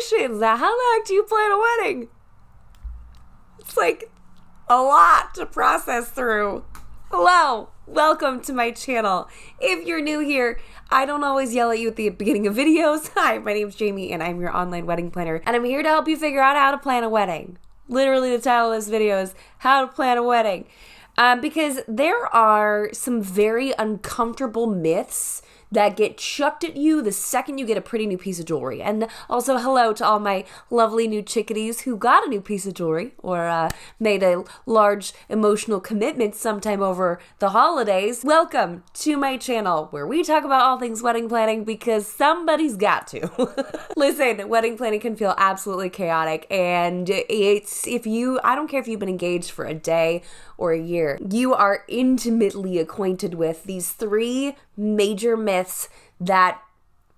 Congratulations! Now, how the heck do you plan a wedding? It's like a lot to process through. Hello, welcome to my channel. If you're new here, I don't always yell at you at the beginning of videos. Hi, my name's Jamie and I'm your online wedding planner, and I'm here to help you figure out how to plan a wedding. Literally, the title of this video is How to Plan a Wedding. Because there are some very uncomfortable myths that get chucked at you the second you get a pretty new piece of jewelry. And also hello to all my lovely new chickadees who got a new piece of jewelry or made a large emotional commitment sometime over the holidays. Welcome to my channel where we talk about all things wedding planning because somebody's got to. Listen, wedding planning can feel absolutely chaotic, and I don't care if you've been engaged for a day or a year, you are intimately acquainted with these three major myths that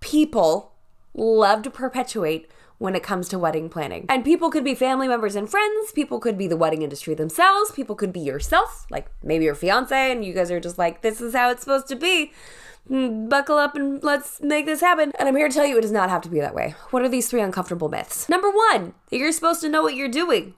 people love to perpetuate when it comes to wedding planning. And people could be family members and friends, people could be the wedding industry themselves, people could be yourself, like maybe your fiance, and you guys are just like, this is how it's supposed to be. Buckle up and let's make this happen. And I'm here to tell you it does not have to be that way. What are these three uncomfortable myths? Number one, that you're supposed to know what you're doing.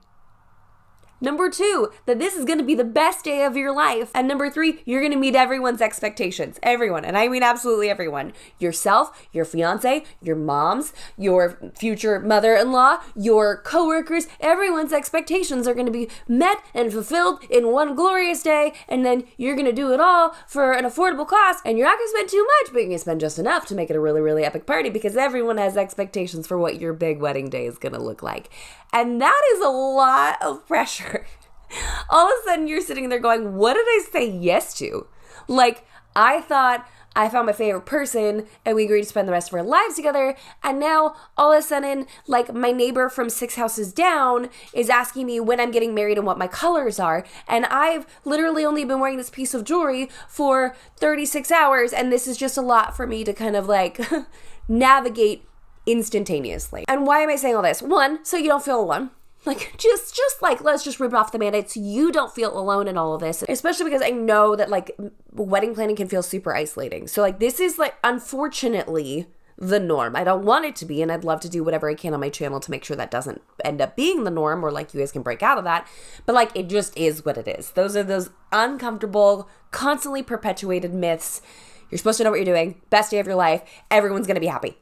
Number two, that this is going to be the best day of your life. And number three, you're going to meet everyone's expectations. Everyone. And I mean absolutely everyone. Yourself, your fiance, your moms, your future mother-in-law, your coworkers, everyone's expectations are going to be met and fulfilled in one glorious day. And then you're going to do it all for an affordable cost. And you're not going to spend too much, but you're going to spend just enough to make it a really, really epic party because everyone has expectations for what your big wedding day is going to look like. And that is a lot of pressure. All of a sudden you're sitting there going, what did I say yes to? Like, I thought I found my favorite person and we agreed to spend the rest of our lives together. And now all of a sudden, like, my neighbor from 6 houses down is asking me when I'm getting married and what my colors are. And I've literally only been wearing this piece of jewelry for 36 hours. And this is just a lot for me to kind of like navigate instantaneously. And why am I saying all this? One, so you don't feel alone. Like, just like, let's just rip off the Band-Aid so you don't feel alone in all of this. Especially because I know that, like, wedding planning can feel super isolating. So, like, this is, like, unfortunately the norm. I don't want it to be, and I'd love to do whatever I can on my channel to make sure that doesn't end up being the norm, or, like, you guys can break out of that. But, like, it just is what it is. Those are those uncomfortable, constantly perpetuated myths. You're supposed to know what you're doing. Best day of your life. Everyone's gonna be happy.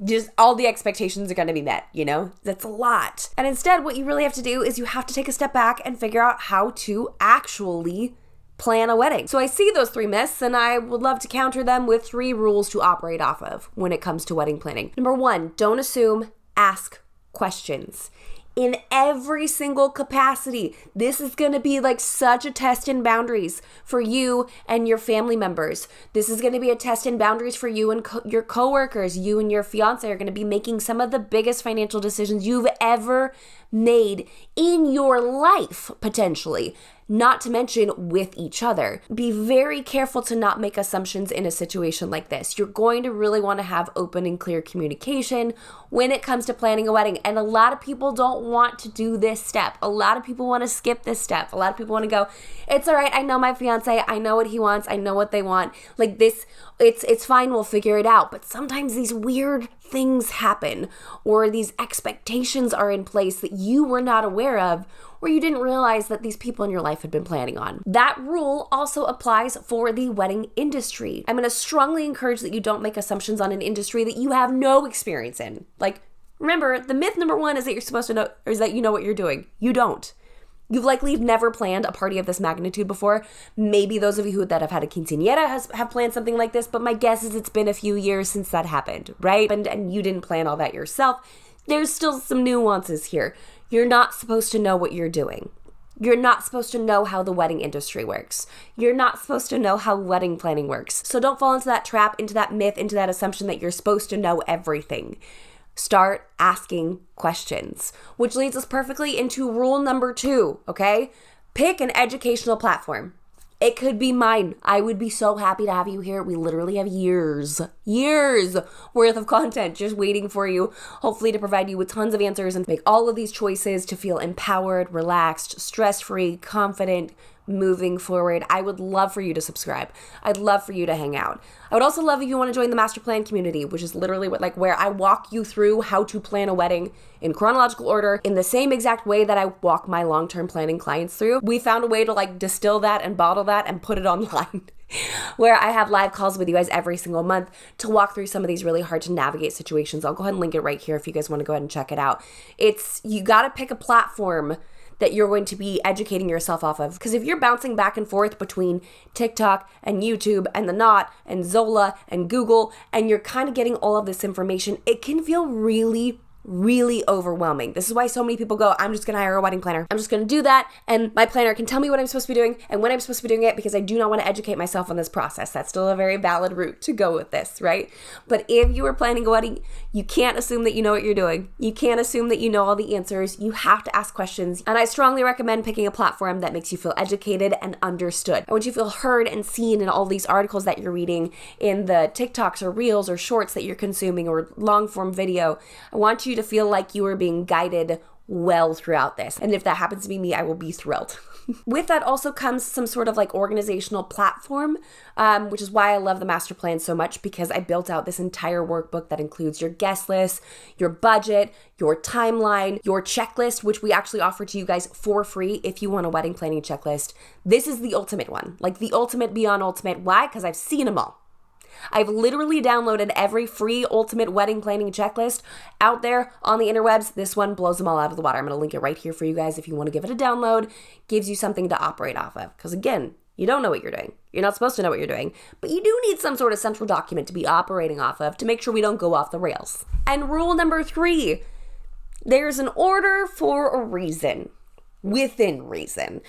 Just all the expectations are going to be met, you know? That's a lot. And instead, what you really have to do is you have to take a step back and figure out how to actually plan a wedding. So I see those three myths, and I would love to counter them with 3 rules to operate off of when it comes to wedding planning. Number 1, don't assume, ask questions. In every single capacity. This is going to be like such a test in boundaries for you and your family members. This is going to be a test in boundaries for you and your coworkers. You and your fiance are going to be making some of the biggest financial decisions you've ever made in your life, potentially. Not to mention with each other. Be very careful to not make assumptions in a situation like this. You're going to really want to have open and clear communication when it comes to planning a wedding. And a lot of people don't want to do this step. A lot of people want to skip this step. A lot of people want to go, it's all right, I know my fiance, I know what he wants, I know what they want. Like this, it's fine, we'll figure it out. But sometimes these weird things happen, or these expectations are in place that you were not aware of, or you didn't realize that these people in your life had been planning on. That rule also applies for the wedding industry. I'm going to strongly encourage that you don't make assumptions on an industry that you have no experience in. Like, remember, the myth number 1 is that you're supposed to know, or is that you know what you're doing. You don't. You've likely never planned a party of this magnitude before. Maybe those of you that have had a quinceañera have planned something like this, but my guess is it's been a few years since that happened, right? And you didn't plan all that yourself. There's still some nuances here. You're not supposed to know what you're doing. You're not supposed to know how the wedding industry works. You're not supposed to know how wedding planning works. So don't fall into that trap, into that myth, into that assumption that you're supposed to know everything. Start asking questions, which leads us perfectly into rule number 2, okay? Pick an educational platform. It could be mine. I would be so happy to have you here. We literally have years worth of content just waiting for you, hopefully to provide you with tons of answers and make all of these choices to feel empowered, relaxed, stress-free, confident, moving forward. I would love for you to subscribe. I'd love for you to hang out. I would also love if you want to join the master plan community, which is literally where I walk you through how to plan a wedding in chronological order in the same exact way that I walk my long-term planning clients through. We found a way to distill that and bottle that and put it online where I have live calls with you guys every single month to walk through some of these really hard to navigate situations. I'll go ahead and link it right here if you guys want to go ahead and check it out. You got to pick a platform that you're going to be educating yourself off of. Because if you're bouncing back and forth between TikTok and YouTube and The Knot and Zola and Google, and you're kind of getting all of this information, it can feel really overwhelming. This is why so many people go, I'm just going to hire a wedding planner. I'm just going to do that, and my planner can tell me what I'm supposed to be doing and when I'm supposed to be doing it, because I do not want to educate myself on this process. That's still a very valid route to go with this, right? But if you are planning a wedding, you can't assume that you know what you're doing. You can't assume that you know all the answers. You have to ask questions. And I strongly recommend picking a platform that makes you feel educated and understood. I want you to feel heard and seen in all these articles that you're reading, in the TikToks or Reels or Shorts that you're consuming, or long form video. I want you to feel like you are being guided well throughout this. And if that happens to be me, I will be thrilled. With that also comes some sort of organizational platform, which is why I love the master plan so much, because I built out this entire workbook that includes your guest list, your budget, your timeline, your checklist, which we actually offer to you guys for free if you want a wedding planning checklist. This is the ultimate one, the ultimate beyond ultimate. Why? Because I've seen them all. I've literally downloaded every free ultimate wedding planning checklist out there on the interwebs. This one blows them all out of the water. I'm going to link it right here for you guys if you want to give it a download. Gives you something to operate off of. Because again, you don't know what you're doing. You're not supposed to know what you're doing. But you do need some sort of central document to be operating off of to make sure we don't go off the rails. And rule number 3, there's an order for a reason. Within reason.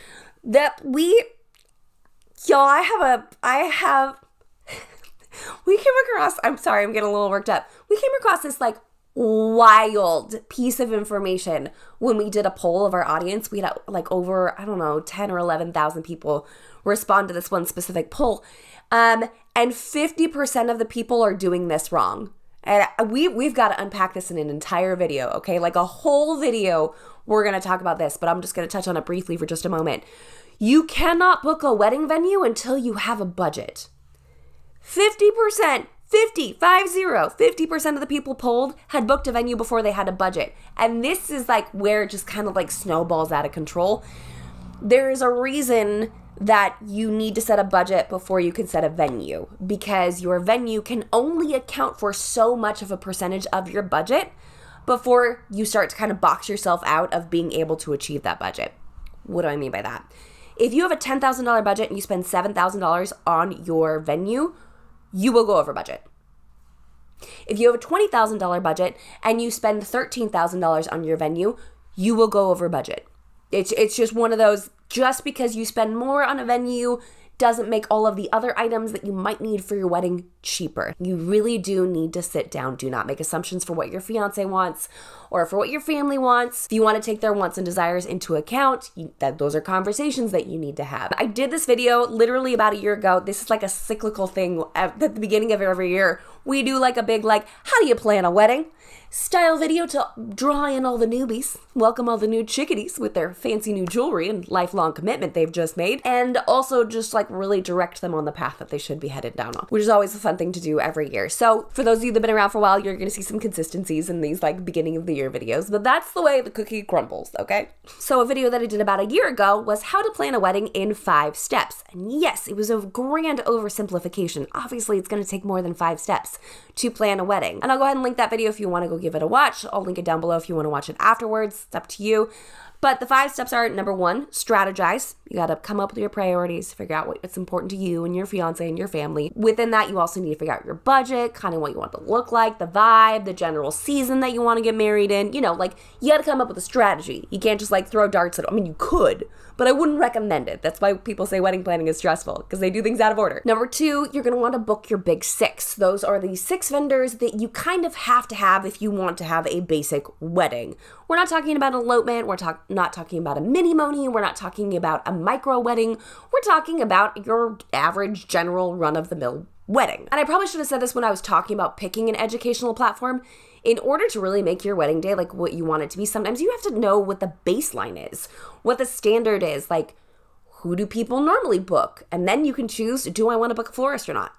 We came across, I'm sorry, I'm getting a little worked up. We came across this wild piece of information when we did a poll of our audience. We had over, 10 or 11,000 people respond to this one specific poll. And 50% of the people are doing this wrong. And we've got to unpack this in an entire video, okay? A whole video, we're going to talk about this, but I'm just going to touch on it briefly for just a moment. You cannot book a wedding venue until you have a budget. 50% of the people polled had booked a venue before they had a budget. And this is where it just kind of snowballs out of control. There is a reason that you need to set a budget before you can set a venue, because your venue can only account for so much of a percentage of your budget before you start to kind of box yourself out of being able to achieve that budget. What do I mean by that? If you have a $10,000 budget and you spend $7,000 on your venue, you will go over budget. If you have a $20,000 budget and you spend $13,000 on your venue, you will go over budget. It's just one of those, just because you spend more on a venue doesn't make all of the other items that you might need for your wedding cheaper. You really do need to sit down. Do not make assumptions for what your fiance wants or for what your family wants. If you want to take their wants and desires into account, those are conversations that you need to have. I did this video literally about a year ago. This is a cyclical thing at the beginning of every year. We do a big how do you plan a wedding style video to draw in all the newbies, welcome all the new chickadees with their fancy new jewelry and lifelong commitment they've just made, and also just really direct them on the path that they should be headed down on, which is always a fun thing to do every year. So for those of you that have been around for a while, you're going to see some consistencies in these beginning of the year videos, but that's the way the cookie crumbles, okay? So a video that I did about a year ago was how to plan a wedding in 5 steps. And yes, it was a grand oversimplification. Obviously, it's going to take more than 5 steps to plan a wedding. And I'll go ahead and link that video if you want to go give it a watch. I'll link it down below if you want to watch it afterwards. It's up to you. But the 5 steps are, number 1, strategize. You got to come up with your priorities, figure out what's important to you and your fiance and your family. Within that, you also need to figure out your budget, kind of what you want it to look like, the vibe, the general season that you want to get married in. You got to come up with a strategy. You can't just throw darts at it. I mean, you could, but I wouldn't recommend it. That's why people say wedding planning is stressful, because they do things out of order. Number 2, you're going to want to book your big 6. Those are the 6 vendors that you kind of have to have if you want to have a basic wedding. We're not talking about elopement. We're not talking about a mini-moni. We're not talking about a micro wedding. We're talking about your average general run-of-the-mill wedding. And I probably should have said this when I was talking about picking an educational platform. In order to really make your wedding day what you want it to be, sometimes you have to know what the baseline is, what the standard is, Who do people normally book? And then you can choose, do I want to book a florist or not?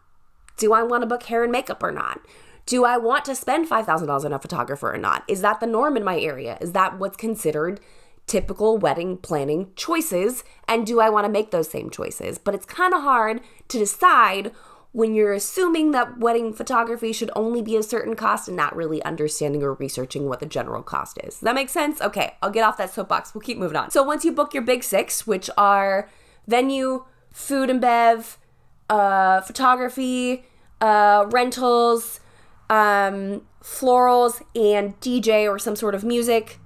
Do I want to book hair and makeup or not? Do I want to spend $5,000 on a photographer or not? Is that the norm in my area? Is that what's considered typical wedding planning choices? And do I want to make those same choices? But it's kind of hard to decide when you're assuming that wedding photography should only be a certain cost and not really understanding or researching what the general cost is. Does that make sense? Okay, I'll get off that soapbox. We'll keep moving on. So once you book your big six, which are venue, food and bev, photography, rentals, florals, and DJ or some sort of music,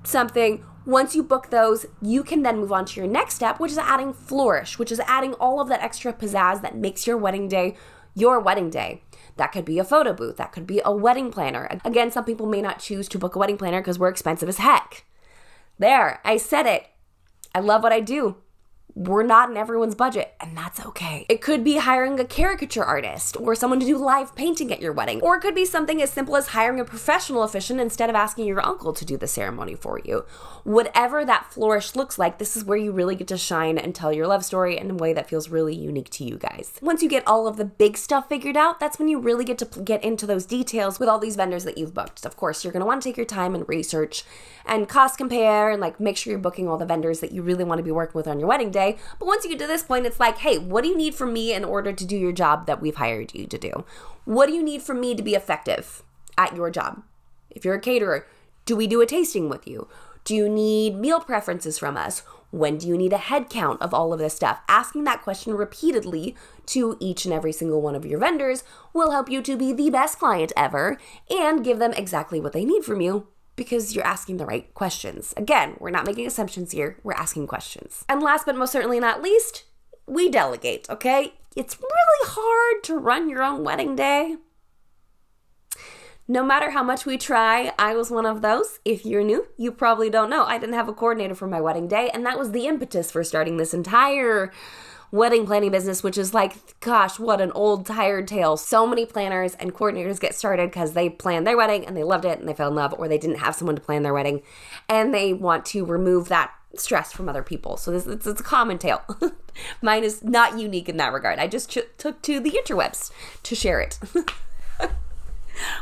something. Once you book those, you can then move on to your next step, which is adding flourish, which is adding all of that extra pizzazz that makes your wedding day your wedding day. That could be a photo booth. That could be a wedding planner. Again, some people may not choose to book a wedding planner because we're expensive as heck. There, I said it. I love what I do. We're not in everyone's budget, and that's okay. It could be hiring a caricature artist or someone to do live painting at your wedding. Or it could be something as simple as hiring a professional officiant instead of asking your uncle to do the ceremony for you. Whatever that flourish looks like, this is where you really get to shine and tell your love story in a way that feels really unique to you guys. Once you get all of the big stuff figured out, that's when you really get to get into those details with all these vendors that you've booked. Of course, you're going to want to take your time and research and cost compare and make sure you're booking all the vendors that you really want to be working with on your wedding day. But once you get to this point, it's like, hey, what do you need from me in order to do your job that we've hired you to do? What do you need from me to be effective at your job? If you're a caterer, do we do a tasting with you? Do you need meal preferences from us? When do you need a head count of all of this stuff? Asking that question repeatedly to each and every single one of your vendors will help you to be the best client ever and give them exactly what they need from you, because you're asking the right questions. Again, we're not making assumptions here. We're asking questions. And last but most certainly not least, we delegate, okay? It's really hard to run your own wedding day. No matter how much we try, I was one of those. If you're new, you probably don't know. I didn't have a coordinator for my wedding day, and that was the impetus for starting this entire wedding planning business, which is gosh, what an old tired tale. So many planners and coordinators get started because they planned their wedding and they loved it and they fell in love, or they didn't have someone to plan their wedding and they want to remove that stress from other people. So it's a common tale. Mine is not unique in that regard. I just took to the interwebs to share it.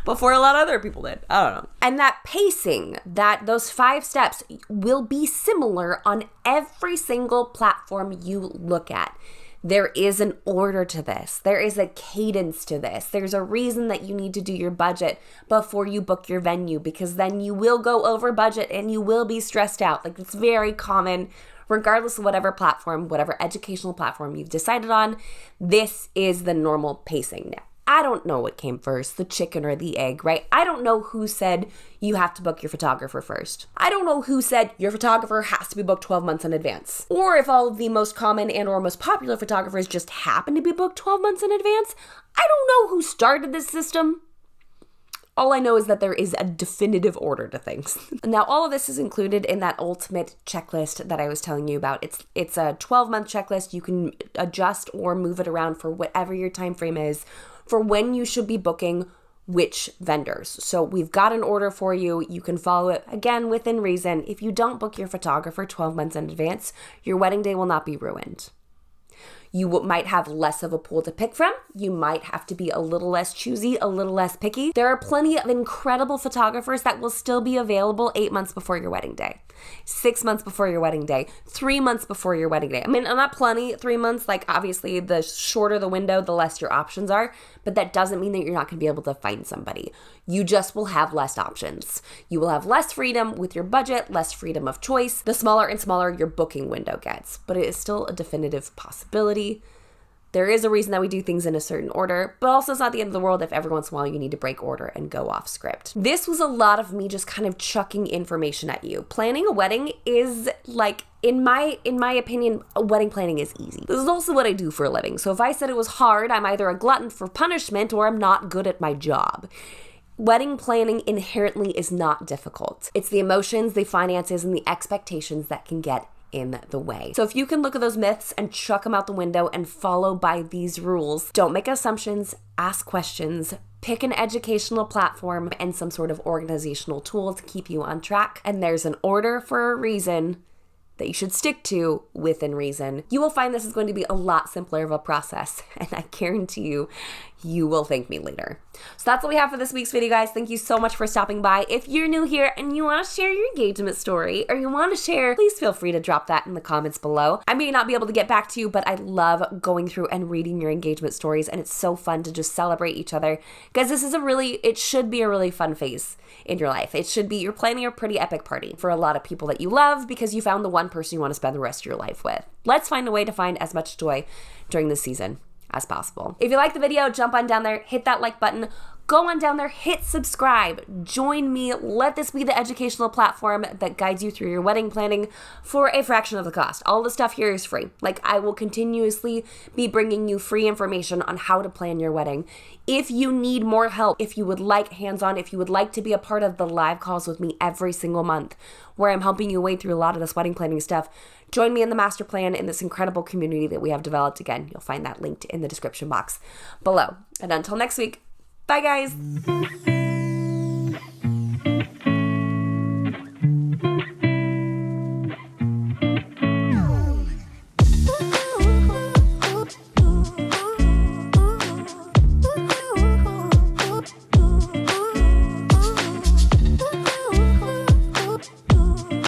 Before a lot of other people did. I don't know. And that pacing, those 5 steps will be similar on every single platform you look at. There is an order to this. There is a cadence to this. There's a reason that you need to do your budget before you book your venue, because then you will go over budget and you will be stressed out. It's very common, regardless of whatever platform, whatever educational platform you've decided on. This is the normal pacing now. I don't know what came first, the chicken or the egg, right? I don't know who said you have to book your photographer first. I don't know who said your photographer has to be booked 12 months in advance. Or if all of the most common and or most popular photographers just happen to be booked 12 months in advance. I don't know who started this system. All I know is that there is a definitive order to things. Now, all of this is included in that ultimate checklist that I was telling you about. It's a 12-month checklist. You can adjust or move it around for whatever your time frame is for when you should be booking which vendors. So we've got an order for you. You can follow it, again, within reason. If you don't book your photographer 12 months in advance, your wedding day will not be ruined. You might have less of a pool to pick from. You might have to be a little less choosy, a little less picky. There are plenty of incredible photographers that will still be available 8 months before your wedding day, 6 months before your wedding day, 3 months before your wedding day. I mean, not plenty, 3 months, obviously the shorter the window, the less your options are, but that doesn't mean that you're not going to be able to find somebody. You just will have less options. You will have less freedom with your budget, less freedom of choice. The smaller and smaller your booking window gets, but it is still a definitive possibility. There is a reason that we do things in a certain order, but also it's not the end of the world if every once in a while you need to break order and go off script. This was a lot of me just kind of chucking information at you. Planning a wedding is in my opinion, wedding planning is easy. This is also what I do for a living. So if I said it was hard, I'm either a glutton for punishment or I'm not good at my job. Wedding planning inherently is not difficult. It's the emotions, the finances, and the expectations that can get in the way. So if you can look at those myths and chuck them out the window and follow by these rules, don't make assumptions, ask questions, pick an educational platform and some sort of organizational tool to keep you on track. And there's an order for a reason. that you should stick to within reason, you will find this is going to be a lot simpler of a process. And I guarantee you, you will thank me later. So that's what we have for this week's video, guys. Thank you so much for stopping by. If you're new here and you want to share your engagement story or you want to share, please feel free to drop that in the comments below. I may not be able to get back to you, but I love going through and reading your engagement stories, and it's so fun to just celebrate each other, because this is it should be a really fun phase in your life. It should be, you're planning a pretty epic party for a lot of people that you love because you found the one person you want to spend the rest of your life with. Let's find a way to find as much joy during this season as possible. If you like the video, jump on down there, hit that like button, go on down there, hit subscribe, join me. Let this be the educational platform that guides you through your wedding planning for a fraction of the cost. All the stuff here is free. I will continuously be bringing you free information on how to plan your wedding. If you need more help, if you would like hands-on, if you would like to be a part of the live calls with me every single month, where I'm helping you wade through a lot of this wedding planning stuff, join me in the master plan in this incredible community that we have developed. Again, you'll find that linked in the description box below. And until next week, bye guys.